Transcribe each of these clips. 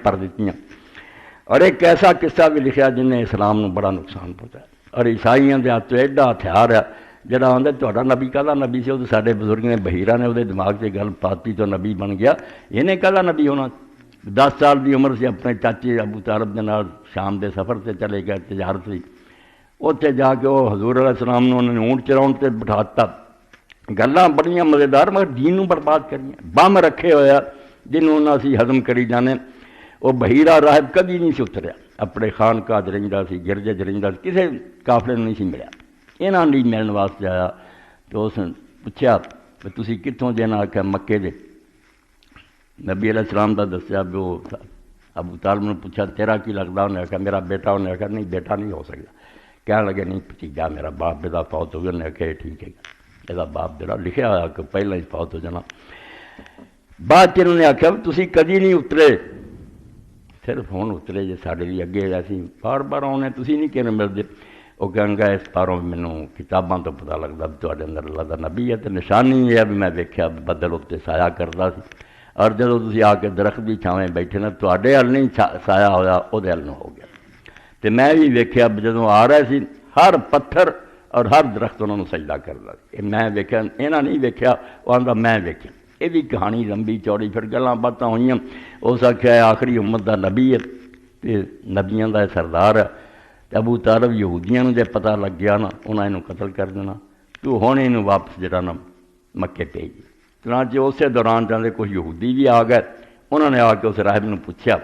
پر دیتیاں۔ اور ایک ایسا قصہ بھی لکھا جن نے اسلام نو بڑا نقصان پہنچایا، اور عیسائیوں کے ہاتھ ایڈا ہتھیار ہے جڑا آدھا تہاڈا نبی کہدا نبی سی، وہ تو سارے بزرگ نے بحیرہ نے وہ دماغ سے گل پاتی تو نبی بن گیا، انہیں کہدا نبی ہونا۔ 10 سال کی عمر سے اپنے چاچے ابو طالب کے نال شام کے سفر سے چلے گئے، تجارت سی، اتنے جا کے وہ حضور علیہ السلام نے انہوں نے اونٹ چراؤن سے بٹھاتا، گلاں بڑیاں مزیدار مگر دین نو برباد کریاں، بم رکھے ہویا جنہوں نے اسی ہضم کری جانے۔ وہ بحیرہ راہب کبھی نہیں سی اتریا، اپنے خانقاہ رہندا سی، گرجے رہندا سی، کسے قافلے نہیں سی ملیا، انہاں دی ملن واسطے آیا تو اس نے پوچھا کہ تسی کتوں جے؟ انہاں آکھیا مکے دے۔ نبی علیہ السلام دا دسیا بھی وہ ابو طالب نے پوچھا تیرا کی لگتا؟ انہیں آخیا میرا بیٹا۔ انہیں آخیا نہیں بیٹا نہیں ہو سکتا، کہنے لگے نہیں بھتیجا میرا، باپ بیٹا فوت ہو گیا۔ انہیں آخیا ٹھیک ہے، یہ باپ جڑا لکھا ہوا کہ پہلے ہی فوت ہو جانا۔ بعد چ انہوں نے آخیا تسی کدی نہیں اترے، صرف ہوں اترے جی سارے لیے، اگے اسی بار بار آنے تسی نہیں کہنے ملتے۔ وہ کہن گا اس باروں مینوں کتاباں تو پتہ لگتا بھی تواڈے اندر اللہ دا نبی ہے، تو نشانی یہ ہے بھی میں ویکھیا بدل اتنے سایہ کرتا سی، اور جدو تسی آ کے درخت کی چھاویں بیٹھے نا تواڈے ہل نہیں سایہ ہویا، وہ ہل ہو گیا۔ تو میں بھی ویکھیا جدوں آ رہے سی ہر پتھر اور ہر درخت انہوں نے سجدہ کرتا سی، میں ویکھیا، انہاں نہیں ویکھیا، وہ آندا میں ویکھیا۔ یہ بھی کہانی لمبی چوڑی، پھر گلاں باتاں ہوئیاں، اس آکھیا آخری امت دا نبی ہے تے نبیاں دا سردار ہے، ابو طالب یہودیاں نوں جے پتہ لگ گیا نا انہاں اینوں قتل کر دینا، تو ہن اینوں واپس جڑا نا مکے بھیج۔ چنانچہ اسی دوران جاندے کچھ یہودی بھی آ گئے، انہوں نے آ کے اس راہب نے پوچھا،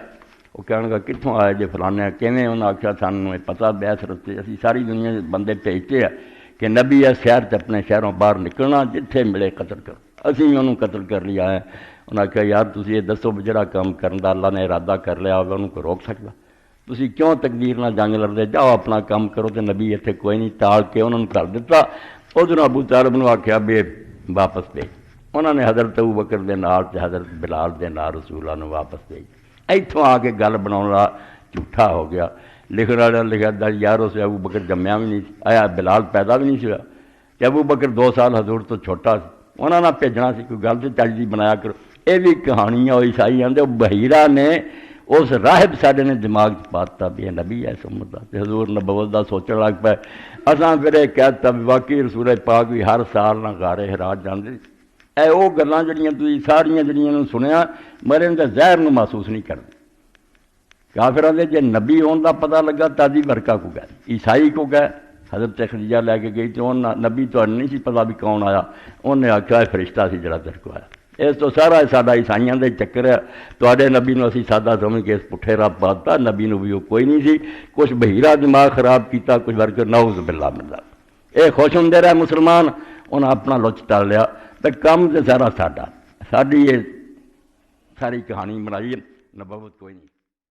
وہ کہنے لگا کتوں آئے جے فلانے کیویں؟ انہوں نے آخیا سانوں پتہ بیس رستے اسی ساری دنیا دے بندے بھیجتے ہیں کہ نبی ہے شہر تے اپنے شہروں باہر نکلنا، جتھے ملے قتل کرو، اسی انہوں قتل کر لیا ہے۔ انہوں نے آخیا یار تسی یہ دسو بھی جڑا کام کرن دا اللہ نے ارادہ کر لیا ہوگا انہوں کو روک سکتا؟ تسی کیوں تقدیر نہ جنگ لڑتے؟ جاؤ اپنا کام کرو، تو نبی اتنے کوئی نہیں، ٹال کے انہوں نے کر دیتا۔ ادھر ابو طالب نے آخیا بھی واپس بھیج، انہوں نے حضرت ابوبکر دے نال تے حضرت بلال دے نال رسول اللہ واپس بھیج۔ ایتھوں آ کے گل بناؤنا جھوٹا ہو گیا۔ لکھنے والا لکھا دا یار اس ابوبکر جمیا بھی نہیں آیا، بلال پیدا بھی نہیں ہوا، کہ ابوبکر 2 سال حضور تو چھوٹا سی، انہوں نے بھیجنا سی، کوئی گل تو چجی بنایا کرو۔ یہ بھی کہانیاں وہ عیسائی آتے، بحیرہ نے اس راہب ساڈے نے دماغ پاتا بھی یہ نبی ہے سمجھتا، حضور نبوت دا سوچن لگ پائے۔ اساں پھر یہ کہتا بھی واقعی رسول پاک بھی ہر سال نہ غارے حرا جاندے، اے وہ گلاں جڑیاں تسی ساریاں جڑیاں سنیا مگر ان دے ظاہر نو محسوس نہیں کرتے۔ کافراں دے جے نبی ہون دا پتہ لگا تادی برکا کو گئے، عیسائی کو گئے، حضرت خدیجہ لے کے گئی تو نبی تو نہیں سی پتا بھی کون آیا، انہیں آخیا فرشتہ سی جڑا تیرے کو آیا۔ اس تو سارا ساڈا عیسائیاں دے چکر ہے، تواڈے نبی نو اسی سادہ سمجھ کے اس پٹھے راہ پاتا، نبی نو بھی وہ کوئی نہیں سی، کچھ بحیرہ دماغ خراب کیتا، کچھ ورکر نعوذ باللہ من ذالک۔ اے خوش ہوندے رہے مسلمان، انہاں اپنا لچ ٹال لیا، تے کم تے سارا ساڈا، ساڈی یہ ساری کہانی بنائی، نبوت کوئی نہیں۔